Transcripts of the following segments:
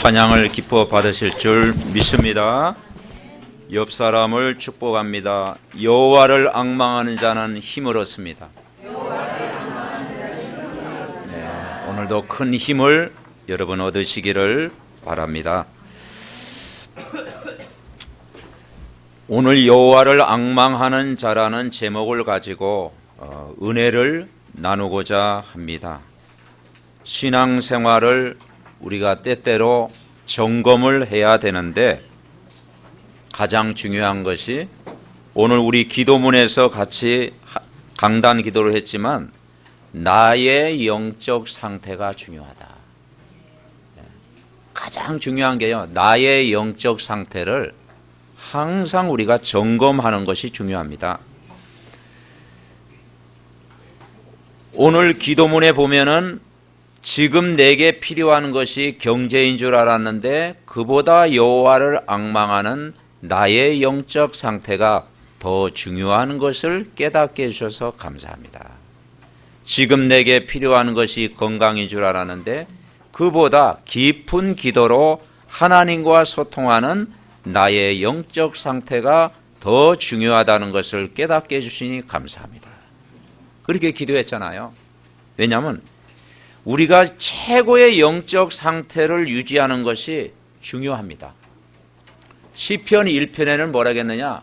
찬양을 기뻐 받으실 줄 믿습니다. 옆 사람을 축복합니다. 여호와를 앙망하는 자는 힘을 얻습니다. 네, 오늘도 큰 힘을 여러분 얻으시기를 바랍니다. 오늘 여호와를 앙망하는 자라는 제목을 가지고 은혜를 나누고자 합니다. 신앙생활을 우리가 때때로 점검을 해야 되는데 가장 중요한 것이 오늘 우리 기도문에서 같이 강단 기도를 했지만 나의 영적 상태가 중요하다. 가장 중요한 게요, 나의 영적 상태를 항상 우리가 점검하는 것이 중요합니다. 오늘 기도문에 보면은 지금 내게 필요한 것이 경제인 줄 알았는데 그보다 여호와를 앙망하는 나의 영적 상태가 더 중요한 것을 깨닫게 해주셔서 감사합니다. 지금 내게 필요한 것이 건강인 줄 알았는데 그보다 깊은 기도로 하나님과 소통하는 나의 영적 상태가 더 중요하다는 것을 깨닫게 해주시니 감사합니다. 그렇게 기도했잖아요. 왜냐하면 우리가 최고의 영적 상태를 유지하는 것이 중요합니다. 시편 1편에는 뭐라 했느냐?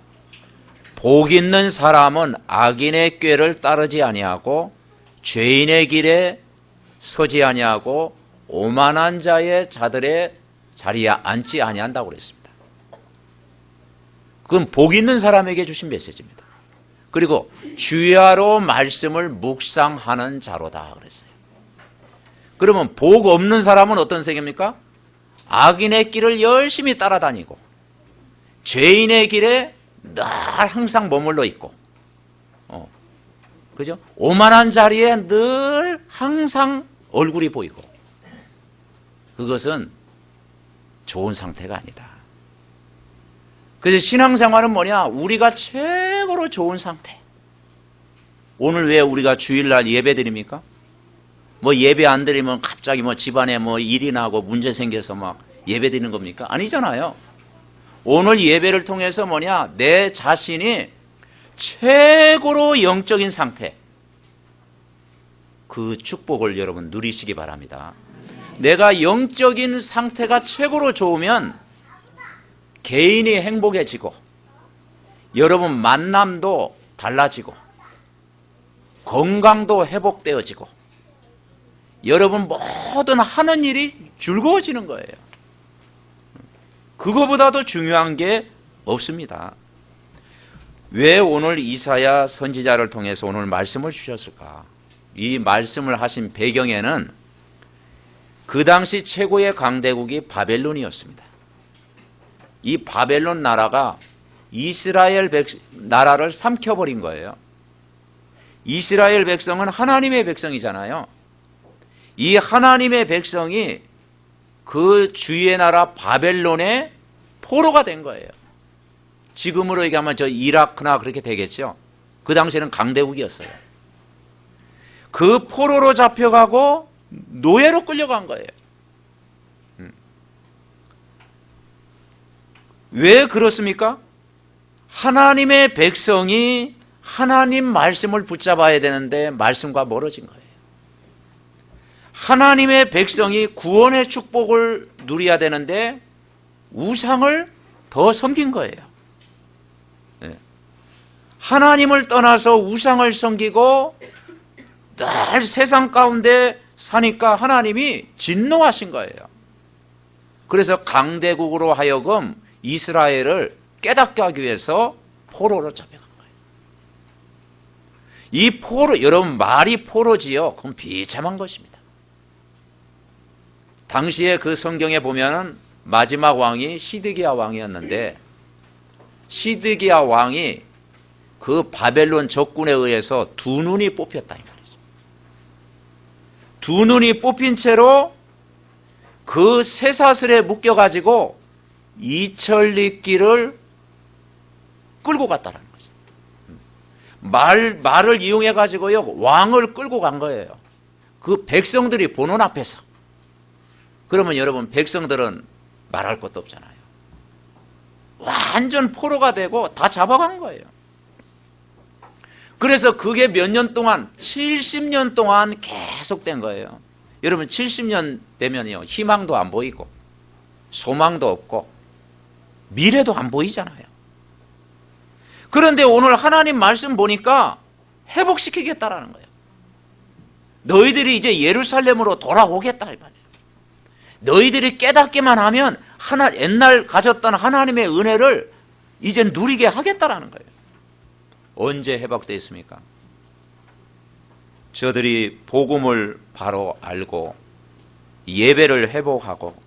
복 있는 사람은 악인의 꾀를 따르지 아니하고 죄인의 길에 서지 아니하고 오만한 자들의 자리에 앉지 아니한다고 그랬습니다. 그건 복 있는 사람에게 주신 메시지입니다. 그리고 주야로 말씀을 묵상하는 자로다 그랬어요. 그러면 복 없는 사람은 어떤 색입니까? 악인의 길을 열심히 따라다니고 죄인의 길에 늘 항상 머물러 있고 그죠? 오만한 자리에 늘 항상 얼굴이 보이고 그것은 좋은 상태가 아니다. 그래서 신앙생활은 뭐냐? 우리가 최고로 좋은 상태. 오늘 왜 우리가 주일날 예배 드립니까? 뭐 예배 안 드리면 갑자기 뭐 집안에 뭐 일이 나고 문제 생겨서 막 예배 드리는 겁니까? 아니잖아요. 오늘 예배를 통해서 뭐냐? 내 자신이 최고로 영적인 상태. 그 축복을 여러분 누리시기 바랍니다. 내가 영적인 상태가 최고로 좋으면 개인이 행복해지고 여러분 만남도 달라지고 건강도 회복되어지고 여러분 모든 하는 일이 즐거워지는 거예요. 그거보다도 중요한 게 없습니다. 왜 오늘 이사야 선지자를 통해서 오늘 말씀을 주셨을까? 이 말씀을 하신 배경에는 그 당시 최고의 강대국이 바벨론이었습니다. 이 바벨론 나라가 이스라엘 나라를 삼켜버린 거예요. 이스라엘 백성은 하나님의 백성이잖아요. 이 하나님의 백성이 그 주위의 나라 바벨론의 포로가 된 거예요. 지금으로 얘기하면 저 이라크나 그렇게 되겠죠. 그 당시에는 강대국이었어요. 그 포로로 잡혀가고 노예로 끌려간 거예요. 왜 그렇습니까? 하나님의 백성이 하나님 말씀을 붙잡아야 되는데 말씀과 멀어진 거예요. 하나님의 백성이 구원의 축복을 누려야 되는데 우상을 더 섬긴 거예요. 하나님을 떠나서 우상을 섬기고 늘 세상 가운데 사니까 하나님이 진노하신 거예요. 그래서 강대국으로 하여금 이스라엘을 깨닫게 하기 위해서 포로로 잡혀간 거예요. 이 포로, 여러분 말이 포로지요? 그건 비참한 것입니다. 당시에 그 성경에 보면은 마지막 왕이 시드기야 왕이었는데 시드기야 왕이 그 바벨론 적군에 의해서 두 눈이 뽑혔다 이 말이죠. 두 눈이 뽑힌 채로 그 쇠사슬에 묶여가지고 이천리길을 끌고 갔다는 거죠. 말을 이용해가지고요 왕을 끌고 간 거예요. 그 백성들이 보는 앞에서. 그러면 여러분 백성들은 말할 것도 없잖아요. 완전 포로가 되고 다 잡아간 거예요. 그래서 그게 몇 년 동안, 70년 동안 계속된 거예요. 여러분 70년 되면요, 희망도 안 보이고 소망도 없고 미래도 안 보이잖아요. 그런데 오늘 하나님 말씀 보니까 회복시키겠다라는 거예요. 너희들이 이제 예루살렘으로 돌아오겠다 이 말이에요. 너희들이 깨닫기만 하면 옛날 가졌던 하나님의 은혜를 이제 누리게 하겠다라는 거예요. 언제 회복되어 있습니까? 저들이 복음을 바로 알고 예배를 회복하고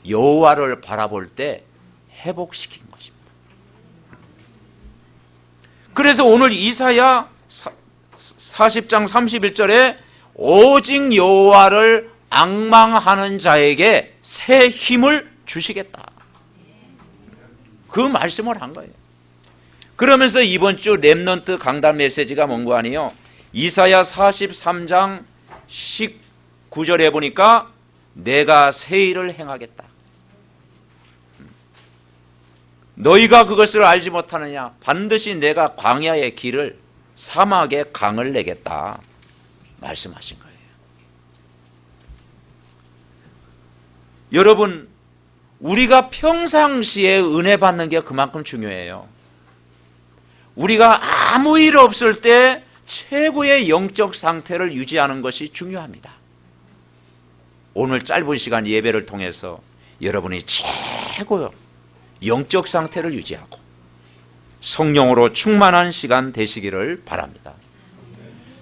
여호와를 바라볼 때 회복시킨 것입니다. 그래서 오늘 이사야 40장 31절에 오직 여호와를 앙망하는 자에게 새 힘을 주시겠다. 그 말씀을 한 거예요. 그러면서 이번 주 렘넌트 강단 메시지가 뭔고 아니에요? 이사야 43장 19절에 보니까 내가 새 일을 행하겠다. 너희가 그것을 알지 못하느냐? 반드시 내가 광야의 길을 사막의 강을 내겠다 말씀하신 거예요. 여러분, 우리가 평상시에 은혜 받는 게 그만큼 중요해요. 우리가 아무 일 없을 때 최고의 영적 상태를 유지하는 것이 중요합니다. 오늘 짧은 시간 예배를 통해서 여러분이 최고의 영적 상태를 유지하고 성령으로 충만한 시간 되시기를 바랍니다.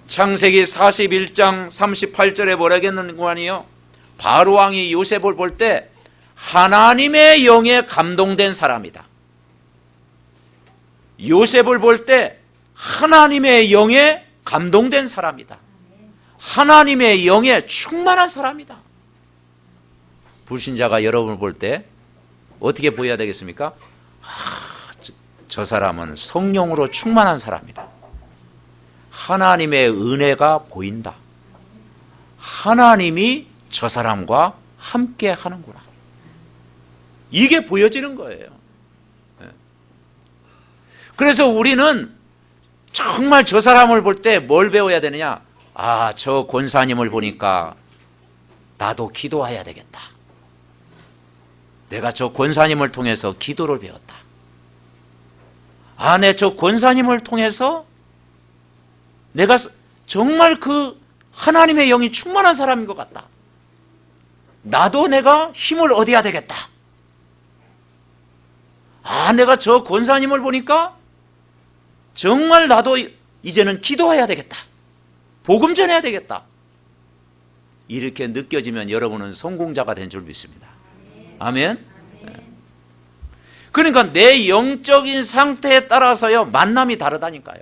창세기 41장 38절에 뭐라겠는 아니에요? 바로왕이 요셉을 볼 때 하나님의 영에 감동된 사람이다. 요셉을 볼 때 하나님의 영에 감동된 사람이다. 하나님의 영에 충만한 사람이다. 불신자가 여러분을 볼 때 어떻게 보여야 되겠습니까? 저 사람은 성령으로 충만한 사람이다. 하나님의 은혜가 보인다. 하나님이 저 사람과 함께 하는구나. 이게 보여지는 거예요. 그래서 우리는 정말 저 사람을 볼 때 뭘 배워야 되느냐? 아, 저 권사님을 보니까 나도 기도해야 되겠다. 내가 저 권사님을 통해서 기도를 배웠다. 아, 내 저 권사님을 통해서 내가 정말 그 하나님의 영이 충만한 사람인 것 같다. 나도 내가 힘을 얻어야 되겠다. 아, 내가 저 권사님을 보니까 정말 나도 이제는 기도해야 되겠다. 복음 전해야 되겠다. 이렇게 느껴지면 여러분은 성공자가 된 줄 믿습니다. 아멘. 그러니까 내 영적인 상태에 따라서요, 만남이 다르다니까요.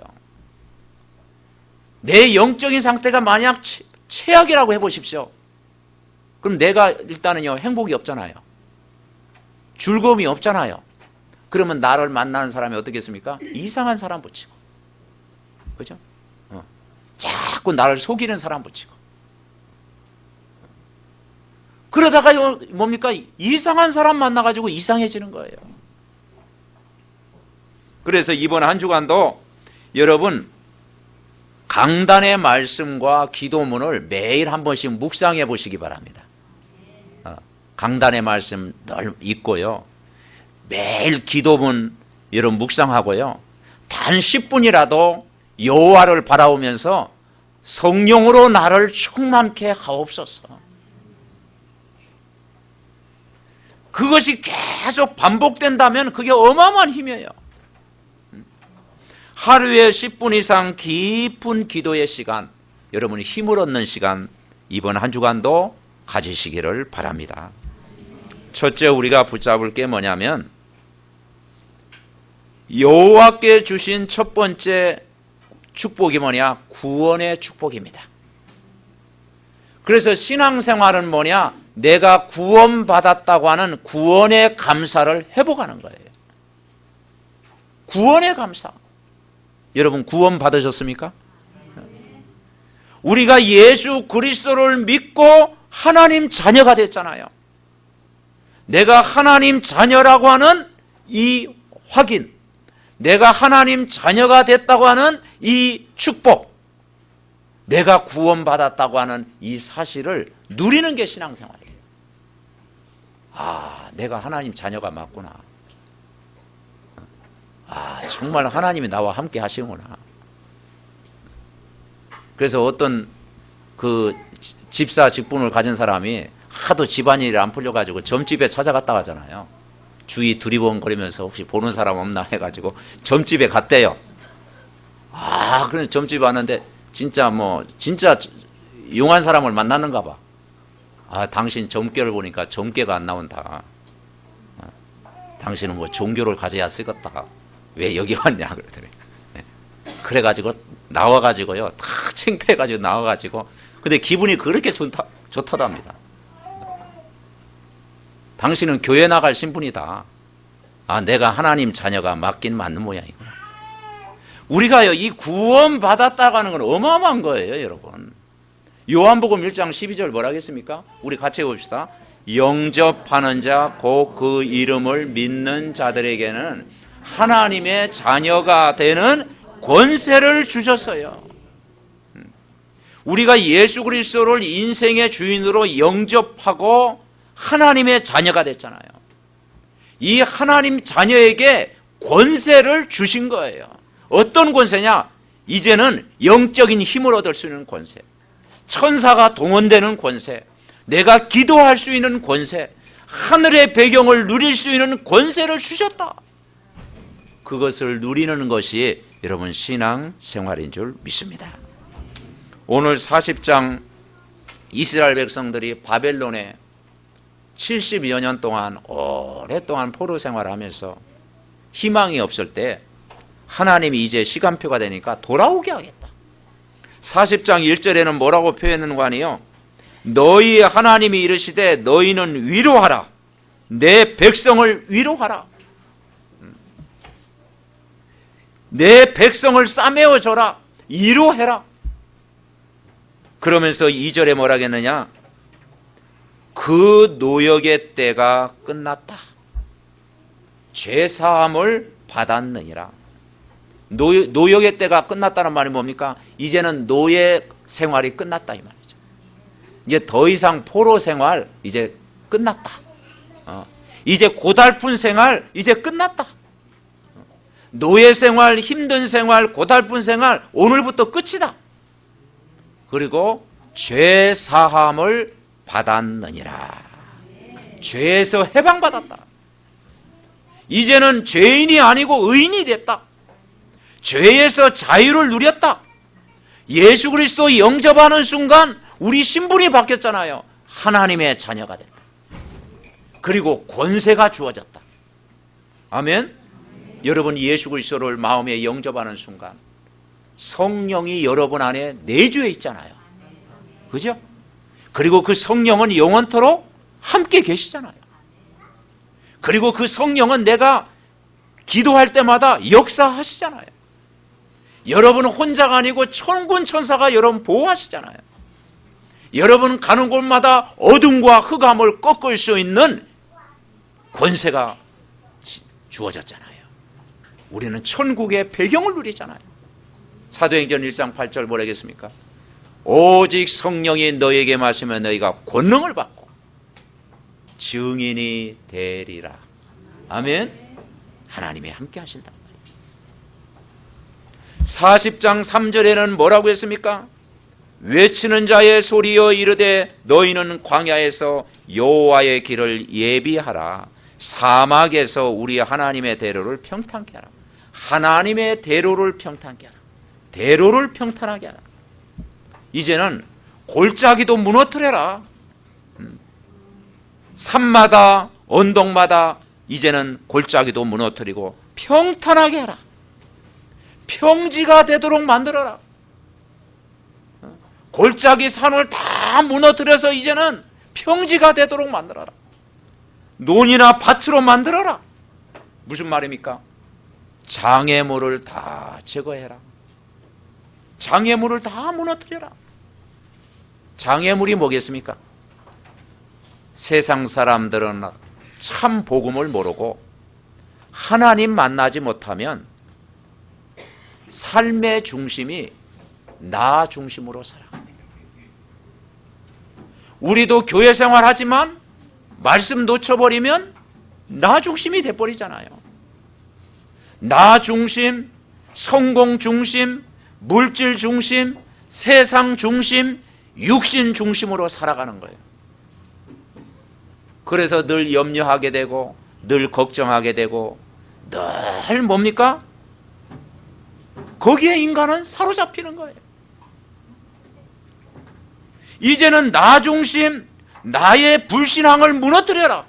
내 영적인 상태가 만약 최악이라고 해보십시오. 그럼 내가 일단은요, 행복이 없잖아요. 즐거움이 없잖아요. 그러면 나를 만나는 사람이 어떻겠습니까? 이상한 사람 붙이고, 그죠? 자꾸 나를 속이는 사람 붙이고. 그러다가 뭡니까? 이상한 사람 만나가지고 이상해지는 거예요. 그래서 이번 한 주간도 여러분 강단의 말씀과 기도문을 매일 한 번씩 묵상해 보시기 바랍니다. 강단의 말씀 늘 읽고요. 매일 기도문 여러분 묵상하고요. 단 10분이라도 여호와를 바라보면서 성령으로 나를 충만케 하옵소서. 그것이 계속 반복된다면 그게 어마어마한 힘이에요. 하루에 10분 이상 깊은 기도의 시간, 여러분이 힘을 얻는 시간 이번 한 주간도 가지시기를 바랍니다. 첫째 우리가 붙잡을 게 뭐냐면 여호와께 주신 첫 번째 축복이 뭐냐? 구원의 축복입니다. 그래서 신앙생활은 뭐냐? 내가 구원받았다고 하는 구원의 감사를 회복하는 거예요. 구원의 감사. 여러분 구원 받으셨습니까? 우리가 예수 그리스도를 믿고 하나님 자녀가 됐잖아요. 내가 하나님 자녀라고 하는 이 확인, 내가 하나님 자녀가 됐다고 하는 이 축복, 내가 구원받았다고 하는 이 사실을 누리는 게 신앙생활이에요. 아, 내가 하나님 자녀가 맞구나. 아, 정말 하나님이 나와 함께 하시는구나. 그래서 어떤 그 집사 직분을 가진 사람이 하도 집안일이 안 풀려가지고 점집에 찾아갔다 하잖아요. 주위 두리번거리면서 혹시 보는 사람 없나 해가지고 점집에 갔대요. 아, 그래서 점집에 왔는데 진짜 용한 사람을 만났는가 봐. 아, 당신 점괘를 보니까 점괘가 안 나온다. 당신은 뭐 종교를 가져야 쓰겠다. 왜 여기 왔냐 그러더래. 그래가지고 나와가지고요, 다 창피해가지고 나와가지고, 근데 기분이 그렇게 좋더랍니다. 당신은 교회 나갈 신분이다. 아, 내가 하나님 자녀가 맞긴 맞는 모양이구나. 우리가요, 이 구원 받았다고 하는 건 어마어마한 거예요, 여러분. 요한복음 1장 12절 뭐라 하겠습니까? 우리 같이 해봅시다. 영접하는 자, 곧 그 이름을 믿는 자들에게는 하나님의 자녀가 되는 권세를 주셨어요. 우리가 예수 그리스도를 인생의 주인으로 영접하고 하나님의 자녀가 됐잖아요. 이 하나님 자녀에게 권세를 주신 거예요. 어떤 권세냐? 이제는 영적인 힘을 얻을 수 있는 권세, 천사가 동원되는 권세, 내가 기도할 수 있는 권세, 하늘의 배경을 누릴 수 있는 권세를 주셨다. 그것을 누리는 것이 여러분 신앙 생활인 줄 믿습니다. 오늘 40장 이스라엘 백성들이 바벨론에 70여 년 동안 오랫동안 포로 생활하면서 희망이 없을 때 하나님이 이제 시간표가 되니까 돌아오게 하겠다. 40장 1절에는 뭐라고 표현하는가 하니요, 너희 하나님이 이르시되 너희는 위로하라, 내 백성을 위로하라, 내 백성을 싸매어 줘라, 위로해라. 그러면서 2절에 뭐라 하겠느냐, 그 노역의 때가 끝났다, 죄사함을 받았느니라. 노역의 때가 끝났다는 말이 뭡니까? 이제는 노예 생활이 끝났다 이 말이죠. 이제 더 이상 포로 생활 이제 끝났다. 이제 고달픈 생활 이제 끝났다. 노예 생활, 힘든 생활, 고달픈 생활 오늘부터 끝이다. 그리고 죄 사함을 받았느니라. 죄에서 해방받았다. 이제는 죄인이 아니고 의인이 됐다. 죄에서 자유를 누렸다. 예수 그리스도 영접하는 순간 우리 신분이 바뀌었잖아요. 하나님의 자녀가 됐다. 그리고 권세가 주어졌다. 아멘. 여러분 예수 그리스도를 마음에 영접하는 순간 성령이 여러분 안에 내주해 있잖아요. 그죠? 그리고 그 성령은 영원토록 함께 계시잖아요. 그리고 그 성령은 내가 기도할 때마다 역사하시잖아요. 여러분은 혼자가 아니고 천군 천사가 여러분 보호하시잖아요. 여러분 가는 곳마다 어둠과 흑암을 꺾을 수 있는 권세가 주어졌잖아요. 우리는 천국의 배경을 누리잖아요. 사도행전 1장 8절 뭐라 하겠습니까? 오직 성령이 너에게 마시면 너희가 권능을 받고 증인이 되리라. 아멘. 하나님이 함께 하신다. 40장 3절에는 뭐라고 했습니까? 외치는 자의 소리여 이르되 너희는 광야에서 여호와의 길을 예비하라. 사막에서 우리 하나님의 대로를 평탄케 하라. 하나님의 대로를 평탄케 하라. 대로를 평탄하게 하라. 이제는 골짜기도 무너뜨려라. 산마다 언덕마다 이제는 골짜기도 무너뜨리고 평탄하게 하라. 평지가 되도록 만들어라. 골짜기 산을 다 무너뜨려서 이제는 평지가 되도록 만들어라. 논이나 밭으로 만들어라. 무슨 말입니까? 장애물을 다 제거해라. 장애물을 다 무너뜨려라. 장애물이 뭐겠습니까? 세상 사람들은 참 복음을 모르고 하나님 만나지 못하면 삶의 중심이 나 중심으로 살아갑니다. 우리도 교회 생활하지만 말씀 놓쳐버리면 나 중심이 돼버리잖아요. 나 중심, 성공 중심, 물질 중심, 세상 중심, 육신 중심으로 살아가는 거예요. 그래서 늘 염려하게 되고 늘 걱정하게 되고 늘 뭡니까? 거기에 인간은 사로잡히는 거예요. 이제는 나 중심, 나의 불신앙을 무너뜨려라.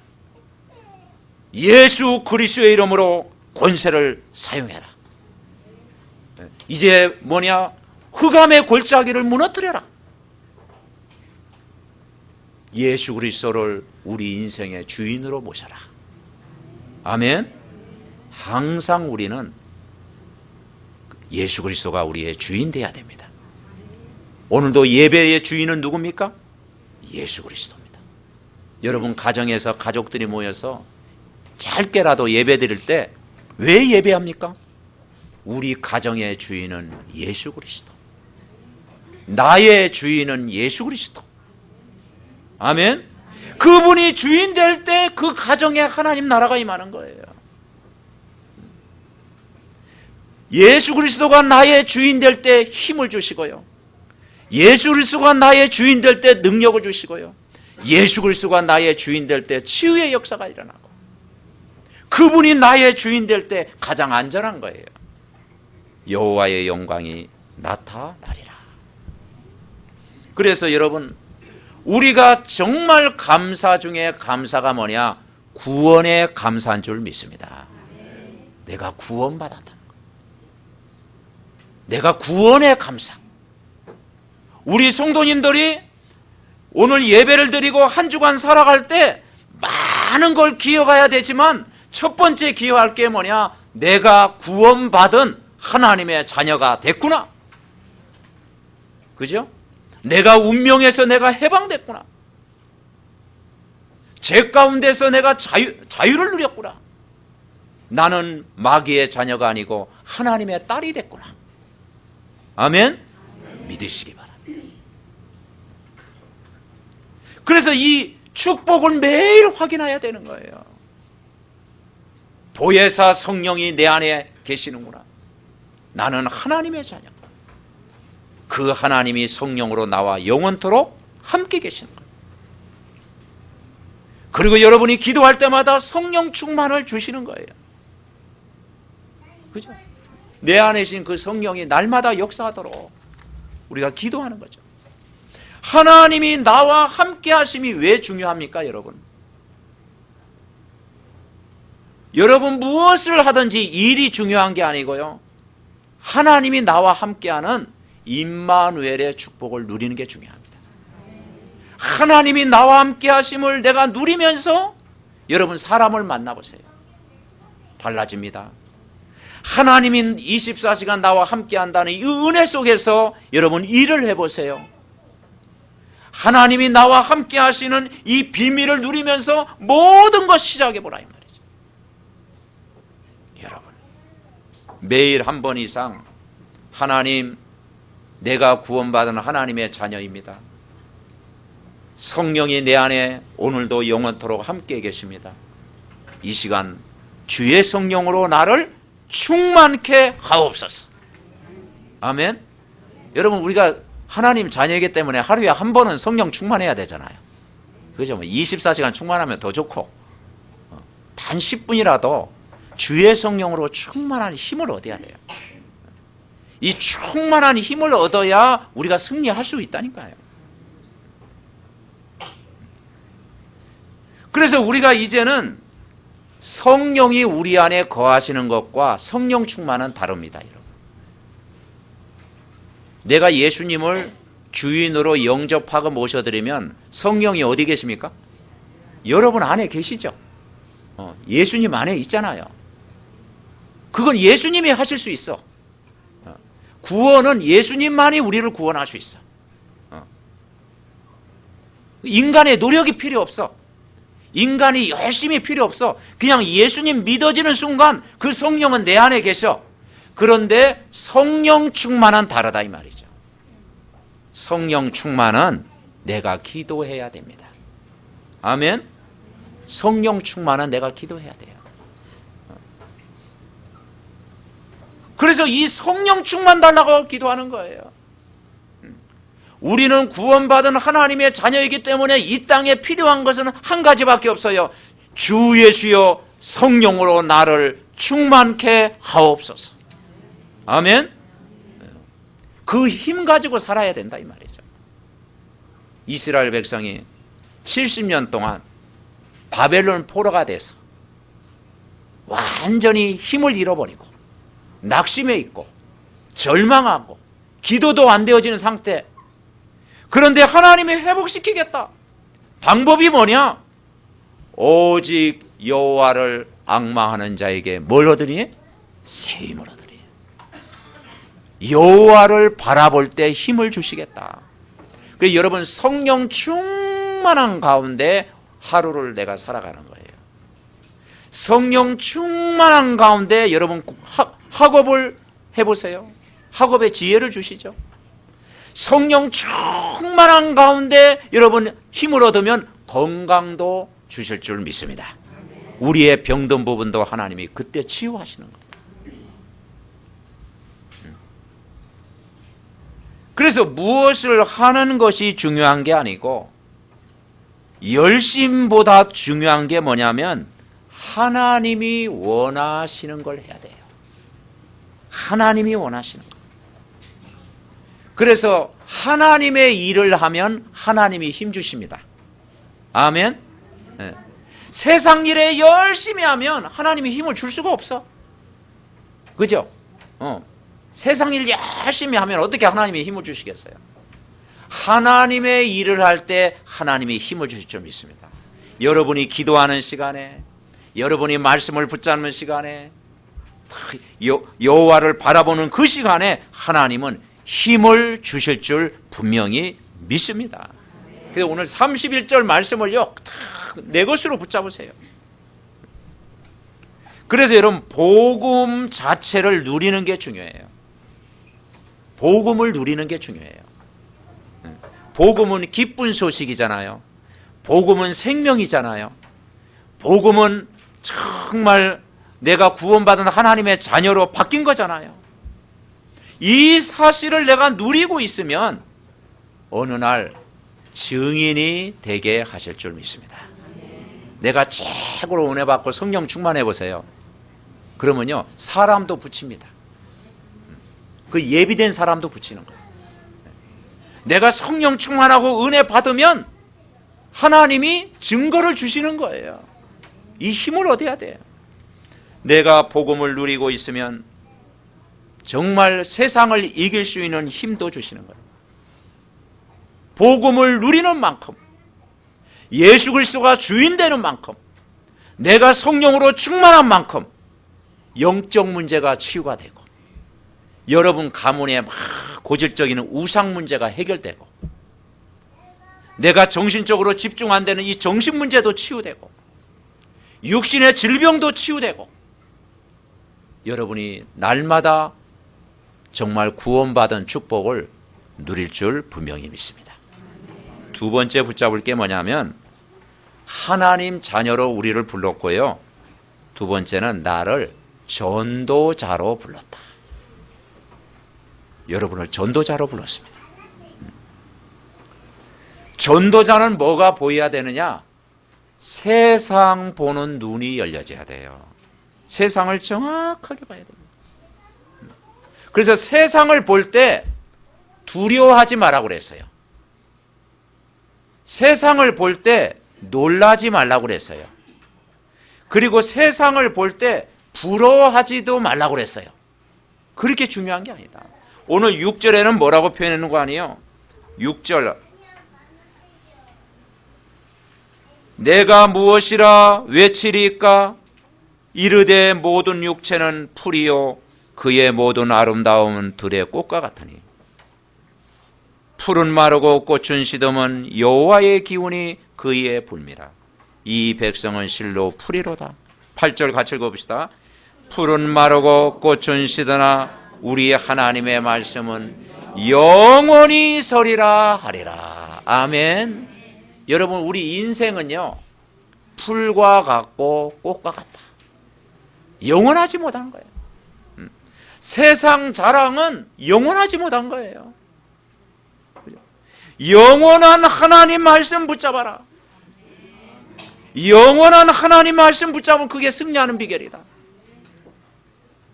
예수 그리스도의 이름으로 권세를 사용해라. 이제 뭐냐? 흑암의 골짜기를 무너뜨려라. 예수 그리스도를 우리 인생의 주인으로 모셔라. 아멘. 항상 우리는 예수 그리스도가 우리의 주인 되어야 됩니다. 오늘도 예배의 주인은 누굽니까? 예수 그리스도입니다. 여러분 가정에서 가족들이 모여서 짧게라도 예배 드릴 때 왜 예배합니까? 우리 가정의 주인은 예수 그리스도. 나의 주인은 예수 그리스도. 아멘. 그분이 주인 될 때 그 가정에 하나님 나라가 임하는 거예요. 예수 그리스도가 나의 주인 될 때 힘을 주시고요. 예수 그리스도가 나의 주인 될 때 능력을 주시고요. 예수 그리스도가 나의 주인 될 때 치유의 역사가 일어나고, 그분이 나의 주인 될 때 가장 안전한 거예요. 여호와의 영광이 나타나리라. 그래서 여러분, 우리가 정말 감사 중에 감사가 뭐냐? 구원에 감사한 줄 믿습니다. 내가 구원받았다는 거. 내가 구원에 감사. 우리 성도님들이 오늘 예배를 드리고 한 주간 살아갈 때 많은 걸 기억해야 되지만 첫 번째 기억할 게 뭐냐? 내가 구원받은 하나님의 자녀가 됐구나. 그죠? 내가 운명에서 내가 해방됐구나. 죄 가운데서 내가 자유를 누렸구나. 나는 마귀의 자녀가 아니고 하나님의 딸이 됐구나. 아멘? 믿으시기 바랍니다. 그래서 이 축복을 매일 확인해야 되는 거예요. 보혜사 성령이 내 안에 계시는구나. 나는 하나님의 자녀. 그 하나님이 성령으로 나와 영원토록 함께 계시는 거예요. 그리고 여러분이 기도할 때마다 성령 충만을 주시는 거예요. 그죠? 내 안에 계신 그 성령이 날마다 역사하도록 우리가 기도하는 거죠. 하나님이 나와 함께 하심이 왜 중요합니까, 여러분? 여러분 무엇을 하든지 일이 중요한 게 아니고요. 하나님이 나와 함께하는 임마누엘의 축복을 누리는 게 중요합니다. 하나님이 나와 함께 하심을 내가 누리면서 여러분 사람을 만나보세요. 달라집니다. 하나님이 24시간 나와 함께 한다는 이 은혜 속에서 여러분 일을 해보세요. 하나님이 나와 함께 하시는 이 비밀을 누리면서 모든 것 시작해보라 이 말이죠. 여러분 매일 한 번 이상 하나님, 내가 구원받은 하나님의 자녀입니다. 성령이 내 안에 오늘도 영원토록 함께 계십니다. 이 시간 주의 성령으로 나를 충만케 하옵소서. 아멘. 여러분 우리가 하나님 자녀이기 때문에 하루에 한 번은 성령 충만해야 되잖아요. 그죠? 24시간 충만하면 더 좋고 단 10분이라도 주의 성령으로 충만한 힘을 얻어야 돼요. 이 충만한 힘을 얻어야 우리가 승리할 수 있다니까요. 그래서 우리가 이제는 성령이 우리 안에 거하시는 것과 성령 충만은 다릅니다. 여러분. 내가 예수님을 주인으로 영접하고 모셔드리면 성령이 어디 계십니까? 여러분 안에 계시죠? 예수님 안에 있잖아요. 그건 예수님이 하실 수 있어. 구원은 예수님만이 우리를 구원할 수 있어. 인간의 노력이 필요 없어. 인간이 열심히 필요 없어. 그냥 예수님 믿어지는 순간 그 성령은 내 안에 계셔. 그런데 성령 충만은 다르다 이 말이죠. 성령 충만은 내가 기도해야 됩니다. 아멘. 성령 충만은 내가 기도해야 돼요. 그래서 이 성령 충만 달라고 기도하는 거예요. 우리는 구원받은 하나님의 자녀이기 때문에 이 땅에 필요한 것은 한 가지밖에 없어요. 주 예수여 성령으로 나를 충만케 하옵소서. 아멘. 그 힘 가지고 살아야 된다 이 말이죠. 이스라엘 백성이 70년 동안 바벨론 포로가 돼서 완전히 힘을 잃어버리고 낙심해 있고 절망하고 기도도 안 되어지는 상태. 그런데 하나님이 회복시키겠다. 방법이 뭐냐? 오직 여호와를 앙망하는 자에게 뭘 얻으니? 새 힘을 얻으리. 여호와를 바라볼 때 힘을 주시겠다. 그래서 여러분 성령 충만한 가운데 하루를 내가 살아가는 거예요. 성령 충만한 가운데 여러분 학업을 해보세요. 학업의 지혜를 주시죠. 성령 충만한 가운데 여러분 힘을 얻으면 건강도 주실 줄 믿습니다. 우리의 병든 부분도 하나님이 그때 치유하시는 거예요. 그래서 무엇을 하는 것이 중요한 게 아니고 열심보다 중요한 게 뭐냐면 하나님이 원하시는 걸 해야 돼요. 하나님이 원하시는 거. 그래서 하나님의 일을 하면 하나님이 힘 주십니다. 아멘. 네. 세상 일에 열심히 하면 하나님이 힘을 줄 수가 없어. 그죠? 세상 일 열심히 하면 어떻게 하나님이 힘을 주시겠어요? 하나님의 일을 할 때 하나님이 힘을 주실 줄 믿습니다. 여러분이 기도하는 시간에, 여러분이 말씀을 붙잡는 시간에, 여호와를 바라보는 그 시간에 하나님은 힘을 주실 줄 분명히 믿습니다. 그래서 오늘 31절 말씀을요, 내 것으로 붙잡으세요. 그래서 여러분, 복음 자체를 누리는 게 중요해요. 복음을 누리는 게 중요해요. 복음은 기쁜 소식이잖아요. 복음은 생명이잖아요. 복음은 정말 내가 구원받은 하나님의 자녀로 바뀐 거잖아요. 이 사실을 내가 누리고 있으면 어느 날 증인이 되게 하실 줄 믿습니다. 내가 최고로 은혜 받고 성령 충만해 보세요. 그러면요 사람도 붙입니다. 그 예비된 사람도 붙이는 거예요. 내가 성령 충만하고 은혜 받으면 하나님이 증거를 주시는 거예요. 이 힘을 얻어야 돼요. 내가 복음을 누리고 있으면 정말 세상을 이길 수 있는 힘도 주시는 거예요. 복음을 누리는 만큼, 예수 그리스도가 주인 되는 만큼, 내가 성령으로 충만한 만큼 영적 문제가 치유가 되고, 여러분 가문에 막 고질적인 우상 문제가 해결되고, 내가 정신적으로 집중 안 되는 이 정신 문제도 치유되고, 육신의 질병도 치유되고, 여러분이 날마다 정말 구원받은 축복을 누릴 줄 분명히 믿습니다. 두 번째 붙잡을 게 뭐냐면 하나님 자녀로 우리를 불렀고요. 두 번째는 나를 전도자로 불렀다. 여러분을 전도자로 불렀습니다. 전도자는 뭐가 보여야 되느냐? 세상 보는 눈이 열려져야 돼요. 세상을 정확하게 봐야 됩니다. 그래서 세상을 볼 때 두려워하지 말라고 그랬어요. 세상을 볼 때 놀라지 말라고 그랬어요. 그리고 세상을 볼 때 부러워하지도 말라고 그랬어요. 그렇게 중요한 게 아니다. 오늘 6절에는 뭐라고 표현하는 거 아니에요? 6절 내가 무엇이라 외치리까? 이르되 모든 육체는 풀이요 그의 모든 아름다움은 들의 꽃과 같으니 풀은 마르고 꽃은 시듬은 여호와의 기운이 그의 불미라. 이 백성은 실로 풀이로다. 8절 같이 읽어봅시다. 풀은 마르고 꽃은 시드나 우리 하나님의 말씀은 영원히 서리라 하리라. 아멘. 여러분, 우리 인생은요, 풀과 같고 꽃과 같다. 영원하지 못한 거예요. 세상 자랑은 영원하지 못한 거예요. 영원한 하나님 말씀 붙잡아라. 영원한 하나님 말씀 붙잡으면 그게 승리하는 비결이다.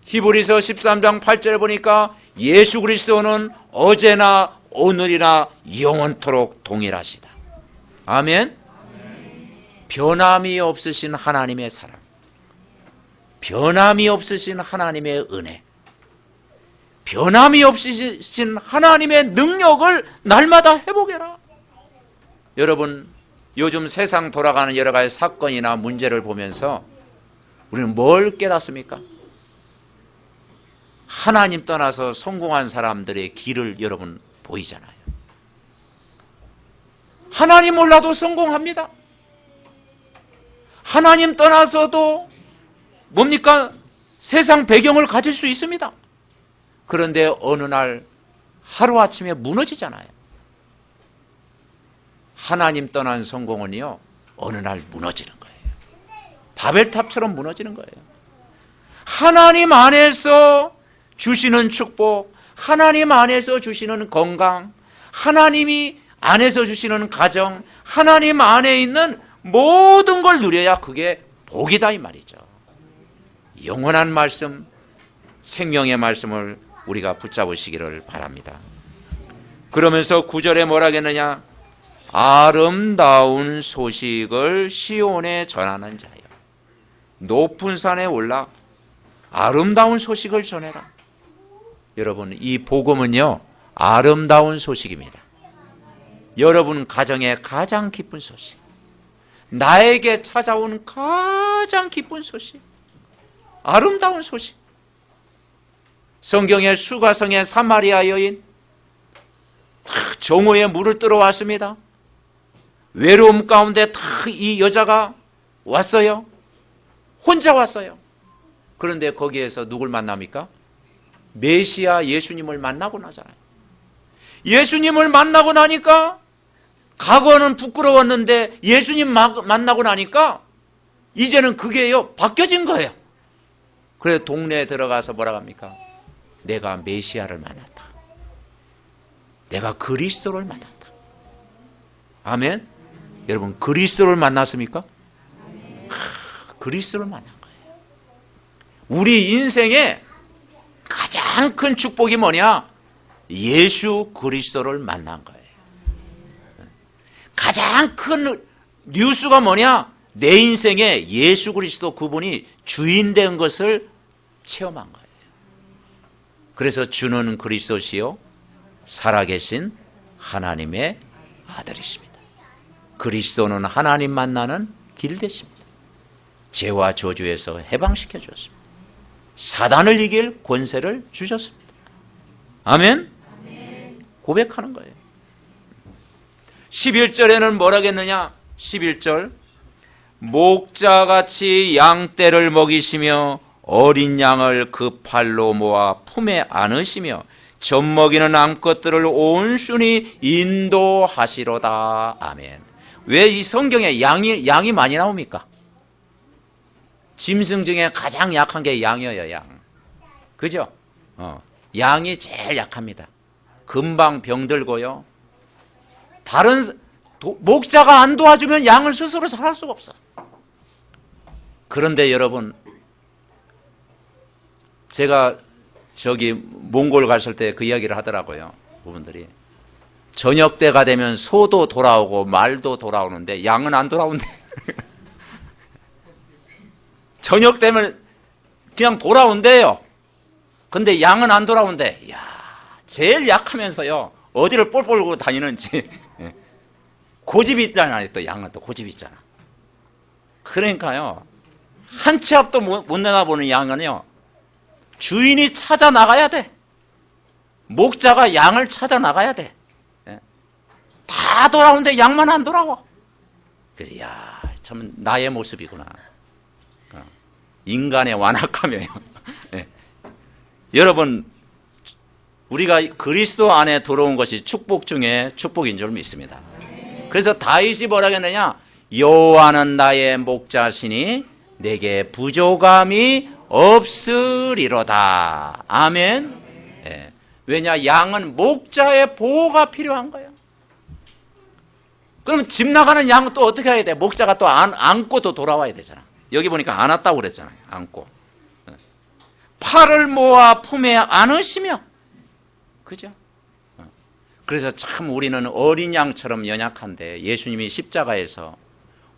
히브리서 13장 8절에 보니까 예수 그리스도는 어제나 오늘이나 영원토록 동일하시다. 아멘. 변함이 없으신 하나님의 사랑, 변함이 없으신 하나님의 은혜, 변함이 없으신 하나님의 능력을 날마다 회복해라. 여러분, 요즘 세상 돌아가는 여러 가지 사건이나 문제를 보면서 우리는 뭘 깨닫습니까? 하나님 떠나서 성공한 사람들의 길을 여러분 보이잖아요. 하나님 몰라도 성공합니다. 하나님 떠나서도 뭡니까? 세상 배경을 가질 수 있습니다. 그런데 어느 날 하루아침에 무너지잖아요. 하나님 떠난 성공은요, 어느 날 무너지는 거예요. 바벨탑처럼 무너지는 거예요. 하나님 안에서 주시는 축복, 하나님 안에서 주시는 건강, 하나님이 안에서 주시는 가정, 하나님 안에 있는 모든 걸 누려야 그게 복이다 이 말이죠. 영원한 말씀, 생명의 말씀을 우리가 붙잡으시기를 바랍니다. 그러면서 9절에 뭐라 하겠느냐? 아름다운 소식을 시온에 전하는 자여, 높은 산에 올라 아름다운 소식을 전해라. 여러분, 이 복음은요, 아름다운 소식입니다. 여러분 가정의 가장 기쁜 소식, 나에게 찾아온 가장 기쁜 소식, 아름다운 소식. 성경의 수가성의 사마리아 여인, 정오에 물을 뜨러 왔습니다. 외로움 가운데 다 이 여자가 왔어요. 혼자 왔어요. 그런데 거기에서 누굴 만납니까? 메시아 예수님을 만나고 나잖아요. 예수님을 만나고 나니까 과거는 부끄러웠는데 예수님 만나고 나니까 이제는 그게요, 바뀌어진 거예요. 그래서 동네에 들어가서 뭐라고 합니까? 내가 메시아를 만났다. 내가 그리스도를 만났다. 아멘. 여러분, 그리스도를 만났습니까? 그리스도를 만난 거예요. 우리 인생에 가장 큰 축복이 뭐냐? 예수 그리스도를 만난 거예요. 가장 큰 뉴스가 뭐냐? 내 인생에 예수 그리스도 그분이 주인 된 것을 체험한 거예요. 그래서 주는 그리스도시요 살아계신 하나님의 아들이십니다. 그리스도는 하나님 만나는 길 되십니다. 죄와 저주에서 해방시켜 주셨습니다. 사단을 이길 권세를 주셨습니다. 아멘? 고백하는 거예요. 11절에는 뭐라 하겠느냐? 11절, 목자같이 양떼를 먹이시며 어린 양을 그 팔로 모아 품에 안으시며 젖먹이는 암컷들을 온순히 인도하시로다. 아멘. 왜 이 성경에 양이 많이 나옵니까? 짐승 중에 가장 약한 게 양이에요, 양. 그죠? 양이 제일 약합니다. 금방 병들고요. 다른 목자가 안 도와주면 양을 스스로 살할 수가 없어. 그런데 여러분, 제가 저기 몽골 갔을 때 그 이야기를 하더라고요. 부분들이 저녁 때가 되면 소도 돌아오고 말도 돌아오는데 양은 안 돌아온대. 저녁 되면 그냥 돌아온대요. 근데 양은 안 돌아온대. 이야, 제일 약하면서요, 어디를 뻘뻘 굴고 다니는지. 고집이 있잖아요. 또 양은 또 고집이 있잖아. 그러니까요, 한 치 앞도 못 내다보는 양은요, 주인이 찾아 나가야 돼. 목자가 양을 찾아 나가야 돼. 다 돌아오는데 양만 안 돌아와. 그래서 야, 참 나의 모습이구나. 인간의 완악함이에요. 네. 여러분, 우리가 그리스도 안에 들어온 것이 축복 중에 축복인 줄 믿습니다. 그래서 다윗이 뭐라 했느냐? 여호와는 나의 목자시니 내게 부족함이 없으리로다. 아멘. 네. 왜냐? 양은 목자의 보호가 필요한 거예요. 그럼 집 나가는 양은 또 어떻게 해야 돼? 목자가 또 안고 또 돌아와야 되잖아. 여기 보니까 안았다고 그랬잖아요. 안고. 팔을 모아 품에 안으시며. 그죠? 그래서 참 우리는 어린 양처럼 연약한데 예수님이 십자가에서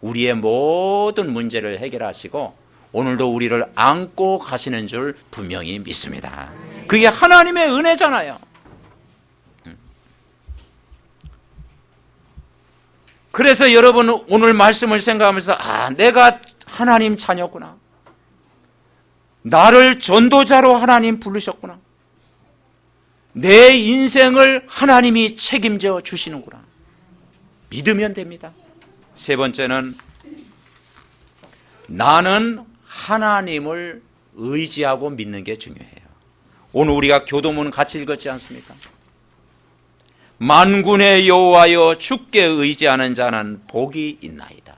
우리의 모든 문제를 해결하시고 오늘도 우리를 안고 가시는 줄 분명히 믿습니다. 그게 하나님의 은혜잖아요. 그래서 여러분 오늘 말씀을 생각하면서 내가 하나님 자녀구나. 나를 전도자로 하나님 부르셨구나. 내 인생을 하나님이 책임져 주시는구나. 믿으면 됩니다. 세 번째는 나는 하나님을 의지하고 믿는 게 중요해요. 오늘 우리가 교도문 같이 읽었지 않습니까? 만군의 여호와여 주께 의지하는 자는 복이 있나이다.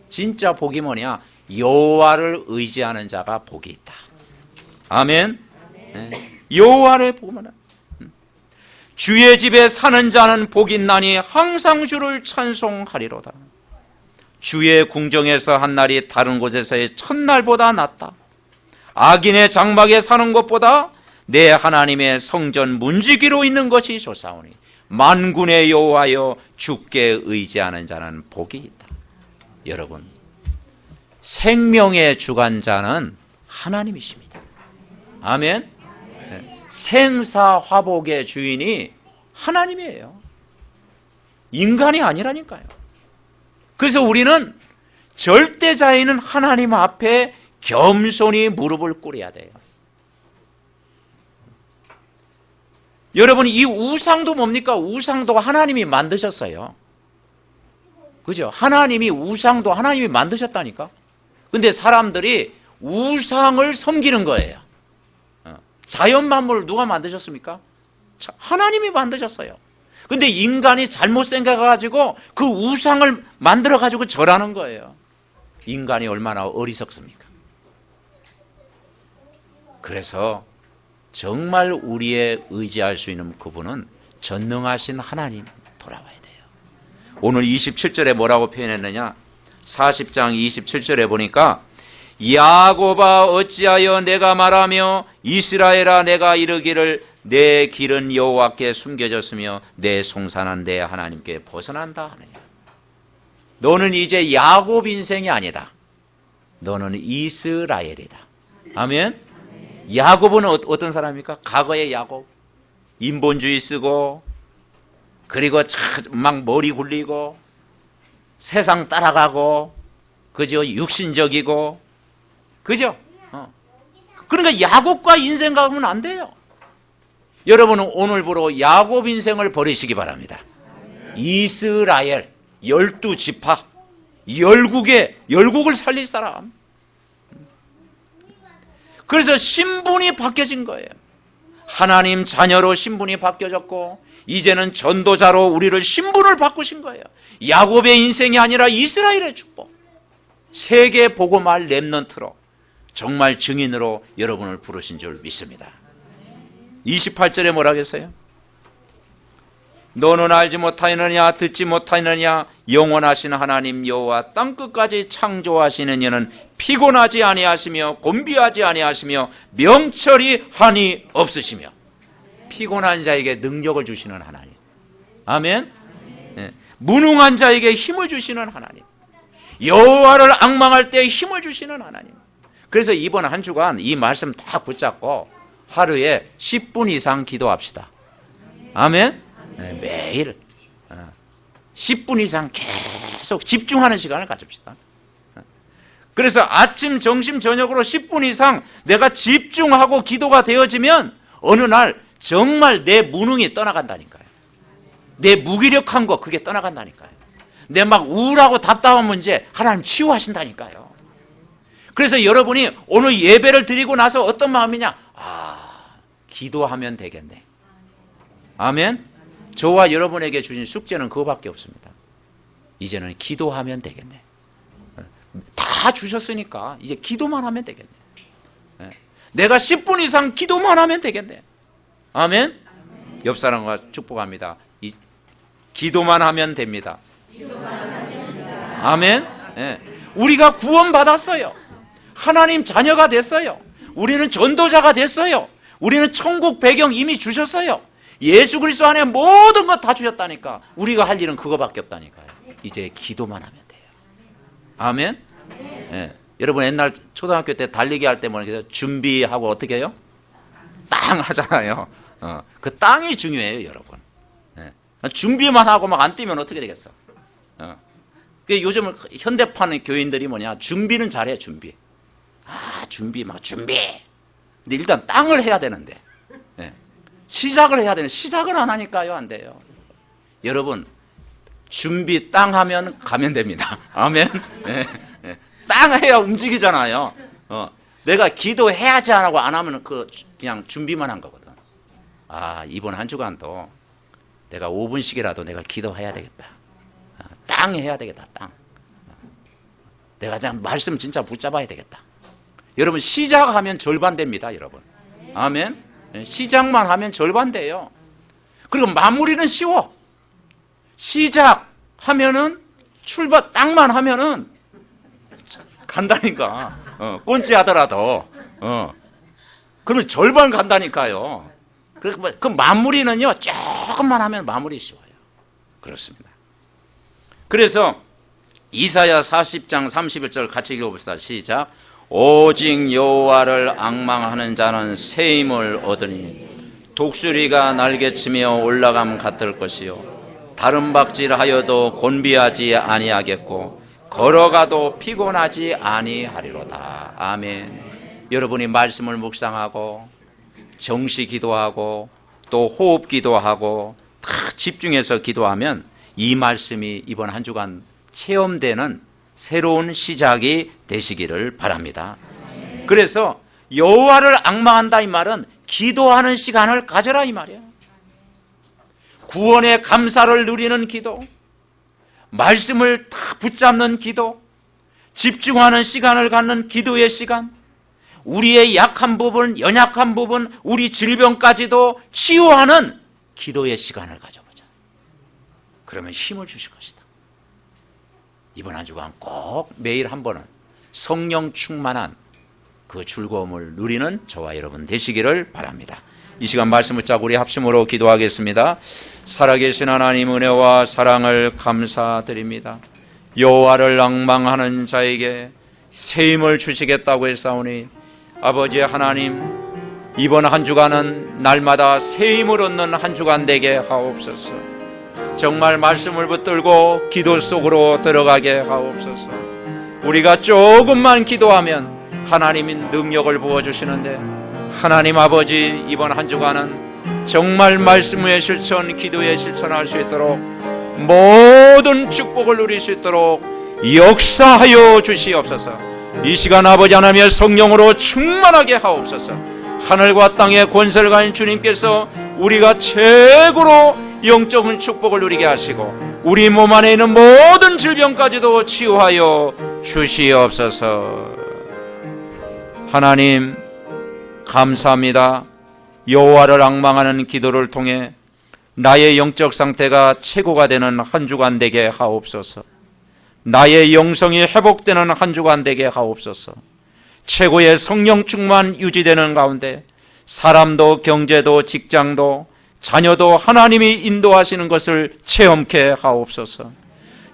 진짜 복이 뭐냐? 여호와를 의지하는 자가 복이 있다. 아멘. 네. 여호와를 보면 주의 집에 사는 자는 복이 있나니 항상 주를 찬송하리로다. 주의 궁정에서 한 날이 다른 곳에서의 첫날보다 낫다. 악인의 장막에 사는 것보다 내 하나님의 성전 문지기로 있는 것이 좋사오니 만군의 여호와여 주께 의지하는 자는 복이 있다. 여러분, 생명의 주관자는 하나님이십니다. 아멘. 생사화복의 주인이 하나님이에요. 인간이 아니라니까요. 그래서 우리는 절대자인은 하나님 앞에 겸손히 무릎을 꿇어야 돼요. 여러분, 이 우상도 뭡니까? 우상도 하나님이 만드셨어요. 그죠? 하나님이 우상도 하나님이 만드셨다니까. 근데 사람들이 우상을 섬기는 거예요. 자연 만물을 누가 만드셨습니까? 하나님이 만드셨어요. 근데 인간이 잘못 생각해가지고 그 우상을 만들어가지고 절하는 거예요. 인간이 얼마나 어리석습니까? 그래서 정말 우리의 의지할 수 있는 그분은 전능하신 하나님 돌아와야 돼요. 오늘 27절에 뭐라고 표현했느냐? 40장 27절에 보니까 야곱아 어찌하여 내가 말하며 이스라엘아 내가 이르기를 내 길은 여호와께 숨겨졌으며 내 송사는 내 하나님께 벗어난다 하느냐. 너는 이제 야곱 인생이 아니다. 너는 이스라엘이다. 아멘. 야곱은 어떤 사람입니까? 과거의 야곱. 인본주의 쓰고 그리고 막 머리 굴리고 세상 따라가고 그죠? 육신적이고 그죠? 그러니까 야곱과 인생 가면 안 돼요. 여러분은 오늘부로 야곱 인생을 버리시기 바랍니다. 이스라엘 12지파 열국을 살릴 사람. 그래서 신분이 바뀌어진 거예요. 하나님 자녀로 신분이 바뀌어졌고 이제는 전도자로 우리를 신분을 바꾸신 거예요. 야곱의 인생이 아니라 이스라엘의 축복. 세계 복음할 렘넌트로 정말 증인으로 여러분을 부르신 줄 믿습니다. 28절에 뭐라 하겠어요? 너는 알지 못하느냐 듣지 못하느냐 영원하신 하나님 여호와 땅끝까지 창조하시는 이는 피곤하지 아니하시며 곤비하지 아니하시며 명철이 한이 없으시며 피곤한 자에게 능력을 주시는 하나님. 아멘. 네. 무능한 자에게 힘을 주시는 하나님. 여호와를 앙망할 때 힘을 주시는 하나님. 그래서 이번 한 주간 이 말씀 다 붙잡고 하루에 10분 이상 기도합시다. 아멘. 네, 매일 10분 이상 계속 집중하는 시간을 가집시다. 그래서 아침, 점심, 저녁으로 10분 이상 내가 집중하고 기도가 되어지면 어느 날 정말 내 무능이 떠나간다니까요. 내 무기력한 거 그게 떠나간다니까요. 내 막 우울하고 답답한 문제 하나님 치유하신다니까요. 그래서 여러분이 오늘 예배를 드리고 나서 어떤 마음이냐? 기도하면 되겠네. 아멘. 저와 여러분에게 주신 숙제는 그거밖에 없습니다. 이제는 기도하면 되겠네. 다 주셨으니까 이제 기도만 하면 되겠네. 내가 10분 이상 기도만 하면 되겠네. 아멘. 옆 사람과 축복합니다. 기도만 하면 됩니다. 아멘. 우리가 구원받았어요. 하나님 자녀가 됐어요. 우리는 전도자가 됐어요. 우리는 천국 배경 이미 주셨어요. 예수 그리스도 안에 모든 것 다 주셨다니까. 우리가 할 일은 그거밖에 없다니까요. 이제 기도만 하면 돼요. 아멘. 여러분 옛날 초등학교 때 달리기 할 때 뭐냐 준비하고 어떻게 해요? 땅 하잖아요. 그 땅이 중요해요, 여러분. 준비만 하고 막 안 뛰면 어떻게 되겠어? 요즘 현대판 교인들이 뭐냐 준비는 잘해. 준비 근데 일단 땅을 해야 되는데 시작을 해야 되는데 시작을 안 하니까요. 안 돼요. 여러분 준비 땅 하면 가면 됩니다. 아멘. 땅 해야 움직이잖아요. 내가 기도해야지 하고 안 하면 그냥 준비만 한 거거든. 이번 한 주간도 내가 5분씩이라도 내가 기도해야 되겠다. 땅 해야 되겠다. 땅. 내가 그냥 말씀 진짜 붙잡아야 되겠다. 여러분 시작하면 절반 됩니다. 여러분. 아멘. 시작만 하면 절반 돼요. 그리고 마무리는 쉬워. 시작하면은 출발 땅만 하면은 간다니까. 꼰지 하더라도 그러면 절반 간다니까요. 그 마무리는요 조금만 하면 마무리 쉬워요. 그렇습니다. 그래서 이사야 40장 31절 같이 읽어봅시다. 시작. 오직 여호와를 앙망하는 자는 새 힘을 얻으니 독수리가 날개치며 올라감 같을 것이요 다른 박질하여도 곤비하지 아니하겠고 걸어가도 피곤하지 아니하리로다. 아멘. 여러분이 말씀을 묵상하고 정시 기도하고 또 호흡 기도하고 다 집중해서 기도하면 이 말씀이 이번 한 주간 체험되는 새로운 시작이 되시기를 바랍니다. 그래서 여호와를 앙망한다 이 말은 기도하는 시간을 가져라 이 말이에요. 구원의 감사를 누리는 기도, 말씀을 다 붙잡는 기도, 집중하는 시간을 갖는 기도의 시간, 우리의 약한 부분, 연약한 부분, 우리 질병까지도 치유하는 기도의 시간을 가져보자. 그러면 힘을 주실 것이다. 이번 한 주간 꼭 매일 한 번은 성령 충만한 그 즐거움을 누리는 저와 여러분 되시기를 바랍니다. 이 시간 말씀 붙잡고 우리 합심으로 기도하겠습니다. 살아계신 하나님 은혜와 사랑을 감사드립니다. 여호와를 앙망하는 자에게 새 힘을 주시겠다고 했사오니 아버지 하나님 이번 한 주간은 날마다 새 힘을 얻는 한 주간 되게 하옵소서. 정말 말씀을 붙들고 기도 속으로 들어가게 하옵소서. 우리가 조금만 기도하면 하나님이 능력을 부어주시는데 하나님 아버지 이번 한 주간은 정말 말씀의 실천, 기도의 실천할 수 있도록 모든 축복을 누릴 수 있도록 역사하여 주시옵소서. 이 시간 아버지 하나님의 성령으로 충만하게 하옵소서. 하늘과 땅의 권세를 가진 주님께서 우리가 최고로 영적인 축복을 누리게 하시고 우리 몸 안에 있는 모든 질병까지도 치유하여 주시옵소서. 하나님 감사합니다. 여호와를 앙망하는 기도를 통해 나의 영적 상태가 최고가 되는 한 주간 되게 하옵소서. 나의 영성이 회복되는 한 주간 되게 하옵소서. 최고의 성령 충만 유지되는 가운데 사람도 경제도 직장도 자녀도 하나님이 인도하시는 것을 체험케 하옵소서.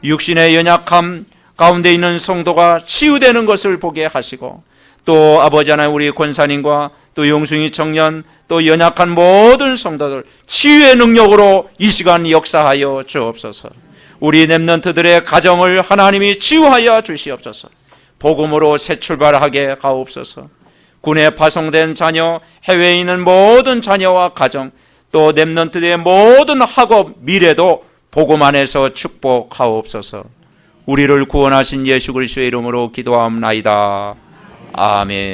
육신의 연약함 가운데 있는 성도가 치유되는 것을 보게 하시고 또 아버지 하나님 우리 권사님과 또 용숭이 청년 또 연약한 모든 성도들 치유의 능력으로 이 시간 역사하여 주옵소서. 우리 렘넌트들의 가정을 하나님이 치유하여 주시옵소서. 복음으로 새 출발하게 하옵소서. 군에 파송된 자녀, 해외에 있는 모든 자녀와 가정 또 렘넌트들의 모든 학업, 미래도 복음 안에서 축복하옵소서. 우리를 구원하신 예수 그리스도의 이름으로 기도하옵나이다. 아멘.